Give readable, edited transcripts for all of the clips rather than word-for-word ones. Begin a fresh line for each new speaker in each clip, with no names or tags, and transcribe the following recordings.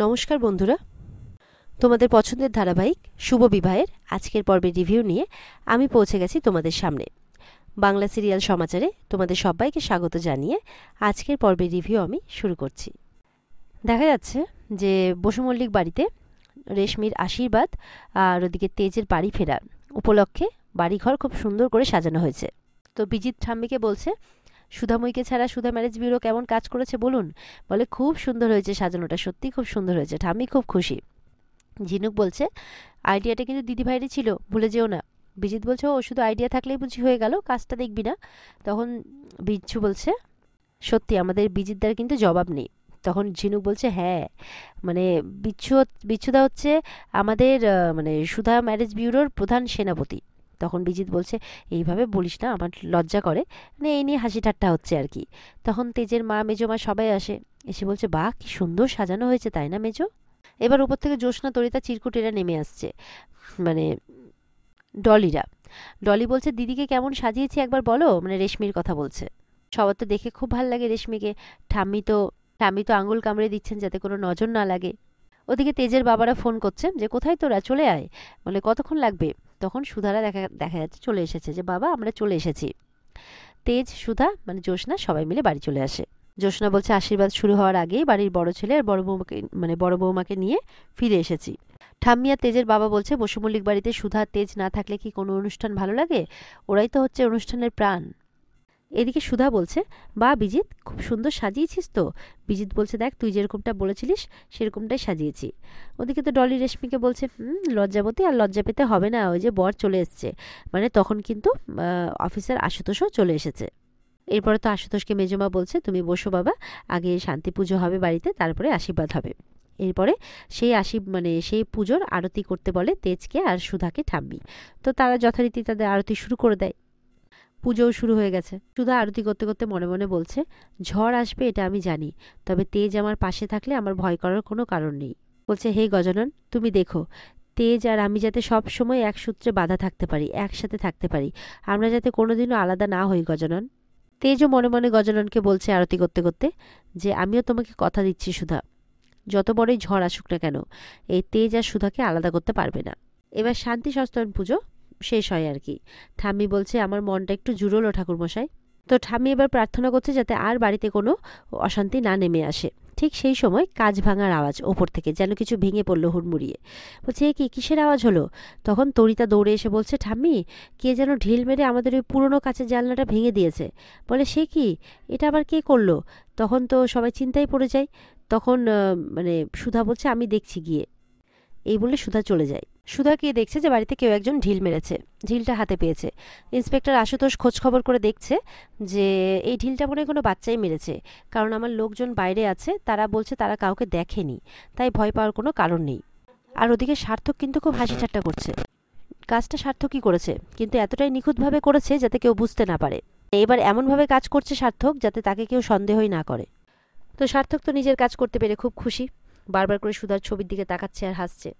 নমস্কার বন্ধুরা, তোমাদের পছন্দের ধারাবাহিক শুভ বিবাহের আজকের পর্বের রিভিউ নিয়ে আমি পৌঁছে গেছি তোমাদের সামনে। বাংলা সিরিয়াল সমাচারে তোমাদের সবাইকে স্বাগত জানিয়ে আজকের পর্বের রিভিউ আমি শুরু করছি। দেখা যাচ্ছে যে বসু মল্লিক বাড়িতে রেশমির আশীর্বাদ আর ওদিকে তেজের বাড়ি ফেরা উপলক্ষে বাড়িঘর খুব সুন্দর করে সাজানো হয়েছে। তো বিজিত ঠাম্মিকে বলছে, সুধাময়ীকে ছাড়া সুধা ম্যারেজ ব্যুরো কেমন কাজ করেছে বলুন। বলে খুব সুন্দর হয়েছে সাজানোটা, সত্যি খুব সুন্দর হয়েছে, ঠাম্মি খুব খুশি। ঝিনুক বলছে আইডিয়াটা কিন্তু দিদিভাইয়েরই ছিল, ভুলে যেও না। বিজিত বলছে ও শুধু আইডিয়া থাকলেই বুঝি হয়ে গেল, কাজটা দেখবি না। তখন বিচ্ছু বলছে সত্যি আমাদের বিজিতদার কিন্তু জবাব নেই। তখন ঝিনুক বলছে হ্যাঁ, মানে বিচ্ছুদা হচ্ছে আমাদের মানে সুধা ম্যারেজ ব্যুরোর প্রধান সেনাপতি। তখন বিজিত বলছে এইভাবে বলিস না, আমার লজ্জা করে, মানে এই নিয়ে হাসি ঠাট্টা হচ্ছে আর কি। তখন তেজের মা মেজো মা সবাই আসে, এসে বলছে বাহ কি সুন্দর সাজানো হয়েছে তাই না মেজো। এবার উপর থেকে জ্যোৎস্না তরিতা চিরকুটেরা নেমে আসছে, মানে ডলিরা। ডলি বলছে দিদিকে কেমন সাজিয়েছি একবার বলো, মানে রেশমির কথা বলছে। সবার তো দেখে খুব ভাল লাগে রেশমিকে। ঠাম্মি তো আঙুল কামড়ে দিচ্ছেন যাতে কোনো নজর না লাগে। ওদিকে তেজের বাবারা ফোন করছে যে কোথায় তোরা, চলে আয়। বলে কতক্ষণ লাগবে। তখন সুধারা দেখা যাচ্ছে চলে এসেছে, যে বাবা আমরা চলে এসেছি। তেজ, সুধা মানে জ্যোৎস্না সবাই মিলে বাড়ি চলে আসে। জ্যোৎস্না বলছে আশীর্বাদ শুরু হওয়ার আগেই বাড়ির বড় ছেলে আর বড় বৌমাকে নিয়ে ফিরে এসেছি। ঠাম্মি আর তেজের বাবা বলছে বসু মল্লিক বাড়িতে সুধা তেজ না থাকলে কি কোনো অনুষ্ঠান ভালো লাগে, ওরাই তো হচ্ছে অনুষ্ঠানের প্রাণ। এদিকে সুধা বলছে বা বিজিত খুব সুন্দর সাজিয়েছিস তো। বিজিত বলছে দেখ তুই যেরকমটা বলেছিলিস সেরকমটাই সাজিয়েছি। ওদিকে তো ডলি রেশমিকে বলছে লজ্জাবতী, আর লজ্জা পেতে হবে না, ওই যে বর চলে এসছে। মানে তখন কিন্তু অফিসার আশুতোষও চলে এসেছে। এরপরে তো আশুতোষকে মেজমা বলছে তুমি বসো বাবা, আগে শান্তি পুজো হবে বাড়িতে, তারপরে আশীর্বাদ হবে। এরপরে সেই পুজোর আরতি করতে বলে তেজকে আর সুধাকে ঠাম্মি। তো তারা যথারীতি তাদের আরতি শুরু করে দেয়। পুজোও শুরু হয়ে গেছে। সুধা আরতি করতে করতে মনে মনে বলছে ঝড় আসবে এটা আমি জানি, তবে তেজ আমার পাশে থাকলে আমার ভয় করার কোনো কারণ নেই। বলছে হে গজানন তুমি দেখো, তেজ আর আমি যাতে সব সময় এক সূত্রে বাঁধা থাকতে পারি, একসাথে থাকতে পারি, আমরা যাতে কোনোদিনও আলাদা না হই গজানন। তেজও মনে মনে গজাননকে বলছে আরতি করতে করতে যে আমিও তোমাকে কথা দিচ্ছি সুধা, যত বড়ই ঝড় আসুক না কেন এই তেজ আর সুধাকে আলাদা করতে পারবে না। এবার শান্তি সস্তায়ন পুজো শেষ হয় আর কি। ঠাম্মি বলছে আমার মনটা একটু জুড়লো ঠাকুরমশাই। তো ঠাম্মি এবার প্রার্থনা করছে যাতে আর বাড়িতে কোনো অশান্তি না নেমে আসে। ঠিক সেই সময় কাঁচ ভাঙার আওয়াজ ওপর থেকে, যেন কিছু ভেঙে পড়লো হুড়মুড়িয়ে। বলছে এ কি, কিসের আওয়াজ হলো? তখন তরিতা দৌড়ে এসে বলছে ঠাম্মি কে যেন ঢিল মেরে আমাদের ওই পুরনো কাঁচের জানলাটা ভেঙে দিয়েছে। বলে সে কি, এটা আবার কে করলো? তখন তো সবাই চিন্তায় পড়ে যায়। তখন মানে সুধা বলছে আমি দেখছি গিয়ে। এই বলে সুধা চলে যায়। সুধা গিয়ে দেখছে যে বাড়িতে কেউ একজন ঢিল মেরেছে, ঢিলটা হাতে পেয়েছে। ইন্সপেক্টর আশুতোষ খোঁজ খবর করে দেখছে যে এই ঢিলটা মনে হয় কোনো বাচ্চাই মেরেছে, কারণ আমার লোকজন বাইরে আছে, তারা বলছে তারা কাউকে দেখেনি, তাই ভয় পাওয়ার কোনো কারণ নেই। আর ওদিকে সার্থক কিন্তু খুব হাসি ঠাট্টা করছে। কাজটা সার্থকই করেছে, কিন্তু এতটাই নিখুঁতভাবে করেছে যাতে কেউ বুঝতে না পারে। এবার এমনভাবে কাজ করছে সার্থক যাতে তাকে কেউ সন্দেহই না করে। তো সার্থক তো নিজের কাজ করতে পেরে খুব খুশি, বারবার করে সুধার ছবির দিকে তাকাচ্ছে আর হাসছে।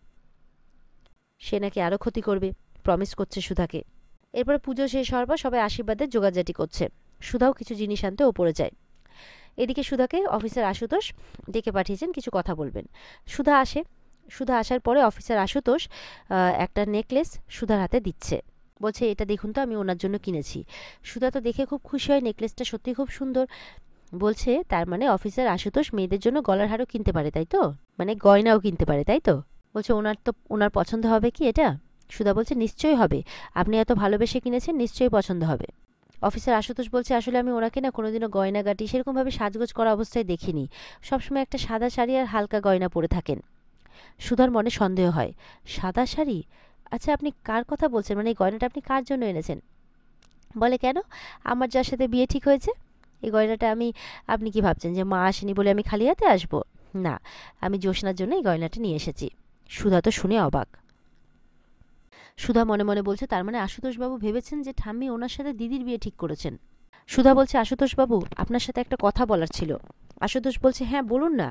সে নাকি আরও ক্ষতি করবে, প্রমিস করছে সুধাকে। এরপরে পুজো শেষ হওয়ার পর সবাই আশীর্বাদের জোগাড়জাটি করছে। সুধাও কিছু জিনিস আনতে ওপরে যায়। এদিকে সুধাকে অফিসার আশুতোষ ডেকে পাঠিয়েছেন কিছু কথা বলবেন। সুধা আসে। সুধা আসার পরে অফিসার আশুতোষ একটা নেকলেস সুধার হাতে দিচ্ছে। বলছে এটা দেখুন তো, আমি ওনার জন্য কিনেছি। সুধা তো দেখে খুব খুশি হয়, নেকলেসটা সত্যি খুব সুন্দর। বলছে তার মানে অফিসার আশুতোষ মেয়েদের জন্য গলার হারও কিনতে পারে তাই তো, মানে গয়নাও কিনতে পারে তাই তো। বলছে ওনার পছন্দ হবে কি এটা? সুধা বলছে নিশ্চয়ই হবে, আপনি এত ভালোবেসে কিনেছেন, নিশ্চয়ই পছন্দ হবে। অফিসার আশুতোষ বলছে আসলে আমি ওনাকে না কোনোদিনও গয়নাগাটি সেরকমভাবে সাজগোজ করা অবস্থায় দেখিনি, সবসময় একটা সাদা শাড়ি আর হালকা গয়না পরে থাকেন। সুধার মনে সন্দেহ হয়, সাদা শাড়ি? আচ্ছা আপনি কার কথা বলছেন, মানে এই গয়নাটা আপনি কার জন্য এনেছেন? বলে কেন, আমার যার সাথে বিয়ে ঠিক হয়েছে এই গয়নাটা আপনি কি ভাবছেন যে মা আসেনি বলে আমি খালি হাতে আসবো? না, আমি জ্যোৎস্নার জন্য এই গয়নাটা নিয়ে এসেছি। সুধা তো শুনে অবাক। সুধা মনে মনে বলছে তার মানে আশুতোষবাবু ভেবেছেন যে ঠাম্মি ওনার সাথে দিদির বিয়ে ঠিক করেছেন। সুধা বলছে আশুতোষবাবু আপনার সাথে একটা কথা বলার ছিল। আশুতোষ বলছে হ্যাঁ বলুন না।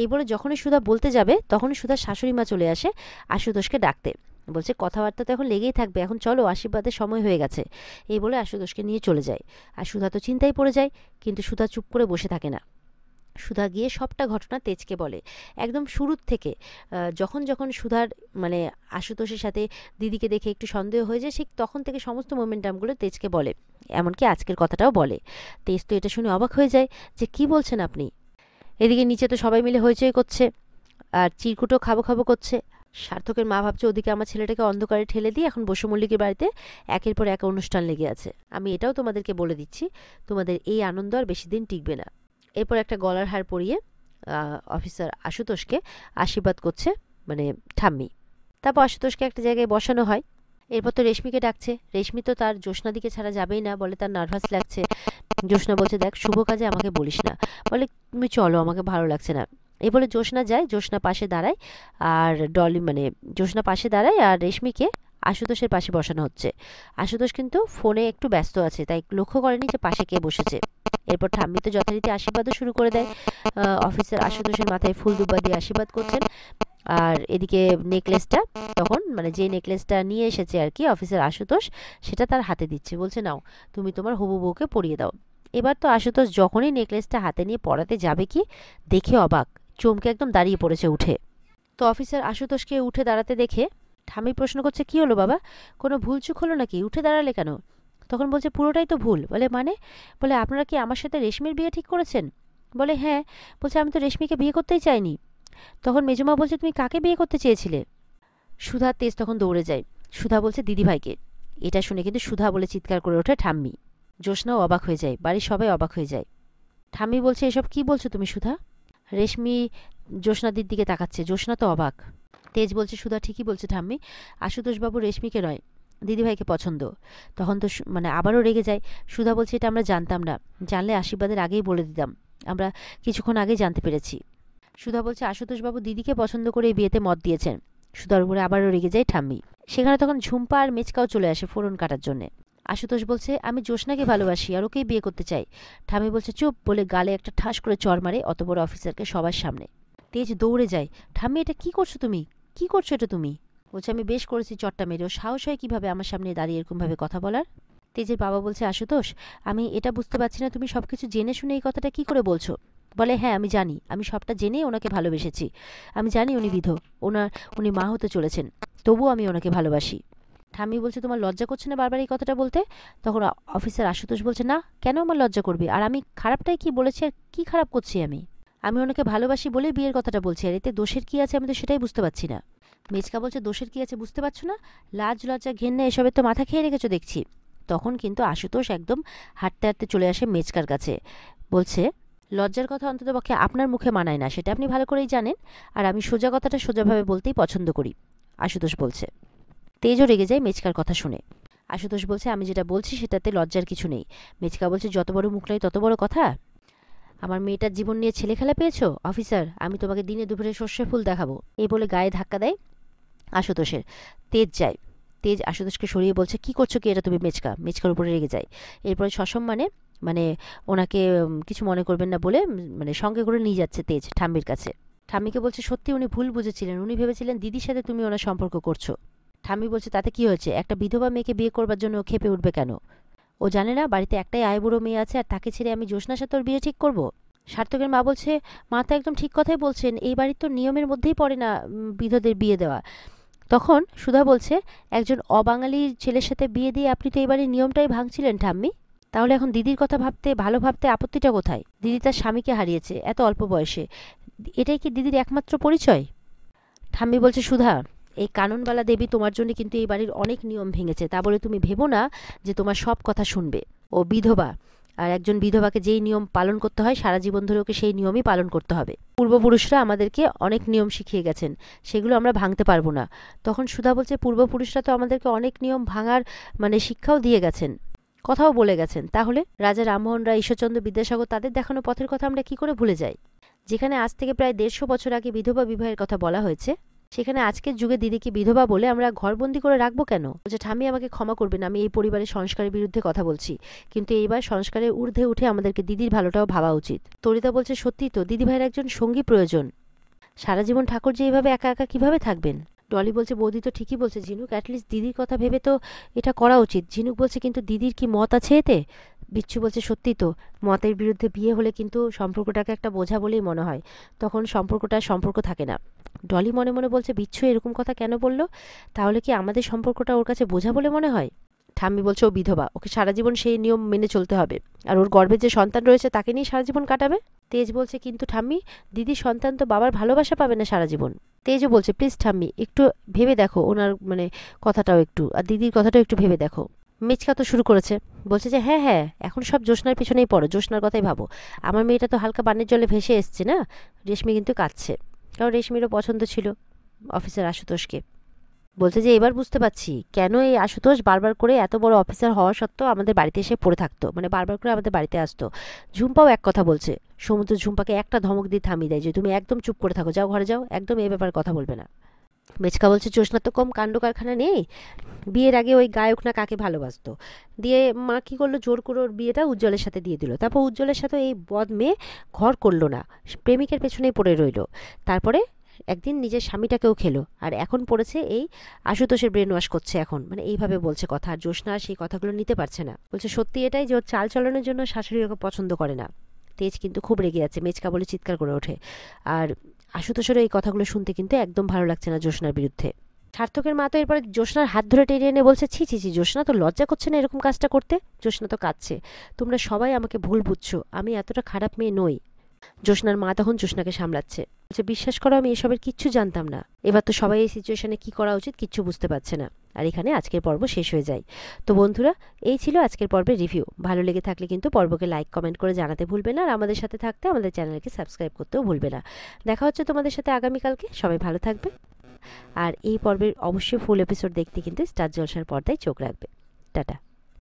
এই বলে যখনই সুধা বলতে যাবে তখনই সুধার শাশুড়ি মা চলে আসে আশুতোষকে ডাকতে। বলছে কথাবার্তা তো এখন লেগেই থাকবে, এখন চলো আশীর্বাদের সময় হয়ে গেছে। এই বলে আশুতোষকে নিয়ে চলে যায়। আর সুধা তো চিন্তায় পড়ে যায়, কিন্তু সুধা চুপ করে বসে থাকে না। সুধা গিয়ে সবটা ঘটনা তেজকে বলে, একদম শুরুর থেকে। যখন যখন সুধার মানে আশুতোষের সাথে দিদিকে দেখে একটু সন্দেহ হয়ে যায়, ঠিক তখন থেকে সমস্ত মোমেন্টামগুলো তেজকে বলে, এমনকি আজকের কথাটাও বলে। তেজ তো এটা শুনে অবাক হয়ে যায় যে কি বলছেন আপনি। এদিকে নিচে তো সবাই মিলে হইচই করছে, আর চিরকুটও খাবো খাবো করছে। সার্থকের মা ভাবছে ওদিকে আমার ছেলেটাকে অন্ধকারে ঠেলে দিয়ে এখন বসু মল্লিকের বাড়িতে একের পর এক অনুষ্ঠান লেগে আছে। আমি এটাও তোমাদেরকে বলে দিচ্ছি, তোমাদের এই আনন্দ আর বেশি দিন টিকবে না। এরপর একটা গলার হার পরিয়ে অফিসার আশুতোষকে আশীর্বাদ করছে মানে ঠাম্মি। তারপর আশুতোষকে একটা জায়গায় বসানো হয়। এরপর তো রেশমিকে ডাকছে। রেশমি তো তার জ্যোৎস্নাদিকে ছাড়া যাবেই না, বলে তার নার্ভাস লাগছে। জ্যোৎস্না বলছে দেখ শুভ কাজে আমাকে বলিস না, বলে তুমি চলো আমাকে ভালো লাগছে না। এই বলে জ্যোৎস্না যায়, জ্যোৎস্না পাশে দাঁড়ায়, আর ডলি মানে জ্যোৎস্না পাশে দাঁড়ায় আর রেশমিকে আশুতোষের পাশে বসানো হচ্ছে। আশুতোষ কিন্তু ফোনে একটু ব্যস্ত আছে, তাই লক্ষ্য করেনি যে পাশে কে বসেছে। এরপর ঠাম্মি তো যথারীতি আশীর্বাদও শুরু করে দেয়। অফিসার আশুতোষের মাথায় ফুল দুব্বা দিয়ে আশীর্বাদ করছেন। আর এদিকে নেকলেসটা তখন মানে যে নেকলেসটা নিয়ে এসেছে আর কি অফিসার আশুতোষ, সেটা তার হাতে দিচ্ছে, বলছে নাও তুমি তোমার হবু বউকে পরিয়ে দাও। এবার তো আশুতোষ যখনই নেকলেসটা হাতে নিয়ে পরাতে যাবে কি, দেখে অবাক, চমকে একদম দাঁড়িয়ে পড়েছে উঠে। তো অফিসার আশুতোষকে উঠে দাঁড়াতে দেখে ঠাম্মি প্রশ্ন করছে কি হলো বাবা, কোনো ভুলচুক হলো নাকি, উঠে দাঁড়ালে কেন? তখন বলছে পুরোটাই তো ভুল। বলে মানে? বলে আপনারা কি আমার সাথে রেশমির বিয়ে ঠিক করেছেন? বলে হ্যাঁ। বলছে আমি তো রেশমিকে বিয়ে করতেই চাইনি। তখন মেজমা বলছে তুমি কাকে বিয়ে করতে চেয়েছিলে? সুধার তেজ তখন দৌড়ে যায়। সুধা বলছে দিদিভাইকে। এটা শুনে কিন্তু সুধা বলে চিৎকার করে ওঠে ঠাম্মি। জ্যোৎস্নাও অবাক হয়ে যায়, বাড়ির সবাই অবাক হয়ে যায়। ঠাম্মি বলছে এসব কি বলছো তুমি সুধা? রেশমি জ্যোৎস্নাদির দিকে তাকাচ্ছে, জ্যোৎস্না তো অবাক। তেজ বলছে সুধা ঠিকই বলছে ঠাম্মি, আশুতোষবাবু রেশমিকে নয় দিদিভাইকে পছন্দ। তখন তো মানে আবারও রেগে যায়। সুধা বলছে এটা আমরা জানতাম না, জানলে আশীর্বাদের আগেই বলে দিতাম, আমরা কিছুক্ষণ আগেই জানতে পেরেছি। সুধা বলছে আশুতোষবাবু দিদিকে পছন্দ করে এই বিয়েতে মত দিয়েছেন। সুধার উপরে আবারও রেগে যায় ঠাম্মি। সেখানে তখন ঝুম্পা আর মেচকাও চলে আসে ফোড়ন কাটার জন্যে। আশুতোষ বলছে আমি জ্যোৎস্নাকে ভালোবাসি আর ওকেই বিয়ে করতে চাই। ঠাম্মি বলছে চুপ, বলে গালে একটা ঠাস করে চড় মারে অত বড় অফিসারকে সবার সামনে। তেজ দৌড়ে যায়। ঠাম্মি এটা কি করছো তুমি, কি করছো এটা তুমি? বলছে আমি বেশ করেছি চটটা মেরে, ও সাহস হয় কিভাবে আমার সামনে দাঁড়িয়ে এরকমভাবে কথা বলার? তেজের বাবা বলছে আশুতোষ আমি এটা বুঝতে পারছি না, তুমি সবকিছু জেনে শুনে এই কথাটা কি করে বলছো? বলে হ্যাঁ আমি জানি, আমি সবটা জেনেই ওনাকে ভালোবেসেছি। আমি জানি উনি উনি মা হতে চলেছেন, তবুও আমি ওনাকে ভালোবাসি। ঠাম্মি বলছে তোমার লজ্জা করছে না বারবার এই কথাটা বলতে? তখন অফিসার আশুতোষ বলছে না, কেন আমার লজ্জা করবে, আর আমি খারাপটাই কি বলেছি, আর কি খারাপ করছি আমি? আমি ওনাকে ভালোবাসি বলে বিয়ের কথাটা বলছি, আর এতে দোষের কি আছে আমি তো সেটাই বুঝতে পারছি না। মেচকা বলছে দোষের কি আছে বুঝতে পারছো না, লাজ লজ্জা ঘেন্না এসবের তো মাথা খেয়ে রেখেছো দেখছি। তখন কিন্তু আশুতোষ একদম হাঁটতে হাঁটতে চলে আসে মেচকার কাছে, বলছে লজ্জার কথা অন্ততপক্ষে আপনার মুখে মানায় না, সেটা আপনি ভালো করেই জানেন, আর আমি সোজা কথাটা সোজাভাবে বলতেই পছন্দ করি, আশুতোষ বলছে। তেজও রেগে যায় মেচকার কথা শুনে। আশুতোষ বলছে আমি যেটা বলছি সেটাতে লজ্জার কিছু নেই। মেচকা বলছে যত বড় মুখ নাই তত বড় কথা। আমার মেয়েটার জীবন নিয়ে ছেলে খেলা পেয়েছো অফিসার, আমি তোমাকে দিনে দুপুরে সর্ষে ফুল দেখাবো। এই বলে গায়ে ধাক্কা দেয় আশুতোষের। তেজ যায়। তেজ আশুতোষকে সরিয়ে বলছে কি করছো কি এটা তুমি? মেচকা মেচকার উপরে রেগে যায়। এরপরে সসম্মানে মানে ওনাকে কিছু মনে করবেন না বলে মানে সঙ্গে করে নিয়ে যাচ্ছে তেজ ঠাম্মির কাছে। ঠাম্মিকে বলছে সত্যি উনি ভুল বুঝেছিলেন, উনি ভেবেছিলেন দিদির সাথে তুমি ওনার সম্পর্ক করছো। ঠাম্মি বলছে তাতে কি হয়েছে, একটা বিধবা মেয়েকে বিয়ে করবার জন্য ও খেপে উঠবে কেন? ও জানে না বাড়িতে একটাই আইবুড়ো মেয়ে আছে, আর তাকে ছেড়ে আমি জ্যোৎস্নার সাথে ওর বিয়ে ঠিক করব? সার্থকের মা বলছে মা তো একদম ঠিক কথাই বলছেন, এই বাড়ির তো নিয়মের মধ্যেই পড়ে না বিধদের বিয়ে দেওয়া। তখন সুধা বলছে একজন অবাঙালির ছেলের সাথে বিয়ে দিয়ে আপনি তো এই বাড়ির নিয়মটাই ভাঙছিলেন ঠাম্মি। তাহলে এখন দিদির কথা ভাবতে ভালো ভাবতে আপত্তিটা কোথায়? দিদি তার স্বামীকে হারিয়েছে এত অল্প বয়সে, এটাই কি দিদির একমাত্র পরিচয়? ঠাম্মি বলছে সুধা এই কাননবালা দেবী তোমার জন্য কিন্তু এই বাড়ির অনেক নিয়ম ভেঙেছে, তা বলে তুমি ভেবো না যে তোমার সব কথা শুনবে। ও বিধবা, আর একজন বিধবাকে যেই নিয়ম পালন করতে হয় সারা জীবন ধরে ওকে সেই নিয়মই পালন করতে হবে। পূর্বপুরুষরা আমাদেরকে অনেক নিয়ম শিখিয়ে গেছেন, সেগুলো আমরা ভাঙতে পারবো না। তখন সুধা বলছে পূর্বপুরুষরা তো আমাদেরকে অনেক নিয়ম ভাঙার মানে শিক্ষাও দিয়ে গেছেন, কথাও বলে গেছেন, তাহলে রাজা রামমোহন রায়, ঈশ্বরচন্দ্র বিদ্যাসাগর তাদের দেখানো পথের কথা আমরা কি করে ভুলে যাই? যেখানে আজ থেকে প্রায় ১৫০ বছর আগে বিধবা বিবাহের কথা বলা হয়েছে, সেখানে আজকের যুগে দিদিকে বিধবা বলে আমরা ঘরবন্দি করে রাখবো কেন? বলছে ঠাম্মি আমাকে ক্ষমা করবেন, আমি এই পরিবারের সংস্কারের বিরুদ্ধে কথা বলছি, কিন্তু এইবার সংস্কারের ঊর্ধ্বে উঠে আমাদেরকে দিদির ভালোটাও ভাবা উচিত। তরিতা বলছে সত্যি তো, দিদিভাইয়ের একজন সঙ্গী প্রয়োজন, সারা জীবন ঠাকুর যে এইভাবে একা একা কিভাবে থাকবেন? ডলি বলছে বৌদি তো ঠিকই বলছে ঝিনুক, অ্যাটলিস্ট দিদির কথা ভেবে তো এটা করা উচিত। ঝিনুক বলছে কিন্তু দিদির কি মত আছে এতে? বিচ্ছু বলছে, সত্যি তো, মতের বিরুদ্ধে বিয়ে হলে কিন্তু সম্পর্কটাকে একটা বোঝা বলেই মনে হয়, তখন সম্পর্কটা সম্পর্ক থাকে না। ডলি মনে মনে বলছে, বিচ্ছু এরকম কথা কেন বললো? তাহলে কি আমাদের সম্পর্কটা ওর কাছে বোঝা বলে মনে হয়? ঠাম্মি বলছে, ও বিধবা, ওকে সারা জীবন সেই নিয়ম মেনে চলতে হবে, আর ওর গর্ভে যে সন্তান রয়েছে তাকে নিয়ে সারা জীবন কাটাবে। তেজ বলছে, কিন্তু ঠাম্মি, দিদির সন্তান তো বাবার ভালোবাসা পাবে না সারা জীবন। তেজও বলছে, প্লিজ ঠাম্মি, একটু ভেবে দেখো ওনার কথাটাও একটু, আর দিদির কথাটাও একটু ভেবে দেখো। মেচকা তো শুরু করেছে, বলছে যে হ্যাঁ হ্যাঁ, এখন সব জ্যোৎস্নার পিছনেই পড়ো, জ্যোৎস্নার কথাই ভাবো। আমার মেয়েটা তো হালকা বানের জলে ভেসে এসছে না। রেশমি কিন্তু কাঁদছে, কারণ রেশমিরও পছন্দ ছিল অফিসার আশুতোষকে। বলছে যে এবার বুঝতে পারছি কেন এই আশুতোষ বারবার করে এত বড় অফিসার হওয়া সত্ত্বেও আমাদের বাড়িতে এসে পড়ে থাকতো, বারবার করে আমাদের বাড়িতে আসতো। ঝুম্পাও এক কথা বলছে, সমুদ্র ঝুম্পাকে একটা ধমক দিয়ে থামিয়ে দেয় যে তুমি একদম চুপ করে থাকো, যাও ঘরে যাও, একদম এই ব্যাপারে কথা বলবে না। মেচকা বলছে, জ্যোৎস্নার তো কম কাণ্ড কারখানা নেই, বিয়ের আগে ওই গায়ক না কাকে ভালোবাসতো, দিয়ে মা কী করলো, জোর করে ওর বিয়েটা উজ্জ্বলের সাথে দিয়ে দিল। তারপর উজ্জ্বলের সাথে এই বদ মেয়ে ঘর করলো না, প্রেমিকের পেছনেই পড়ে রইলো। তারপরে একদিন নিজের স্বামীটাকেও খেলো, আর এখন পড়েছে এই আশুতোষের ব্রেন ওয়াশ করছে এখন, এইভাবে বলছে কথা। আর জ্যোৎস্না আর সেই কথাগুলো নিতে পারছে না, বলছে সত্যি এটাই যে ওর চাল চলনের জন্য শাশুড়ি ওকে পছন্দ করে না। তেজ কিন্তু খুব রেগে আছে, মেচকা বলে চিৎকার করে ওঠে। আর আশুতোষেরও এই কথাগুলো শুনতে কিন্তু একদম ভালো লাগছে না জ্যোৎস্নার বিরুদ্ধে। সার্থকের মা তো এরপরে জ্যোৎস্নার হাত ধরে টেনে এনে বলছে, ছি ছি ছি, জ্যোৎস্না তো লজ্জা করছে না এরকম কাজটা করতে? জ্যোৎস্না তো কাঁদছে, তোমরা সবাই আমাকে ভুল বুঝছো, আমি এতটা খারাপ মেয়ে নই। জ্যোৎস্নার মা তখন জ্যোৎস্নাকে সামলাচ্ছে, বলছে বিশ্বাস করো আমি এসবের কিচ্ছু জানতাম না। এবার তো সবাই এই সিচুয়েশনে কি করা উচিত কিচ্ছু বুঝতে পারছে না। আর এখানে আজকের পর্ব শেষ হয়ে যায়। তো বন্ধুরা, এই ছিল আজকের পর্বের রিভিউ। ভালো লেগে থাকলে কিন্তু পর্বকে লাইক কমেন্ট করে জানাতে ভুলবে না, আর আমাদের সাথে থাকতে আমাদের চ্যানেলকে সাবস্ক্রাইব করতেও ভুলবে না। দেখা হচ্ছে তোমাদের সাথে আগামীকালকে, সবাই ভালো থাকবে। আর এই পর্বের অবশ্যই ফুল এপিসোড দেখতে কিন্তু স্টার জলসার পর্দায় চোখ রাখবে। টাটা।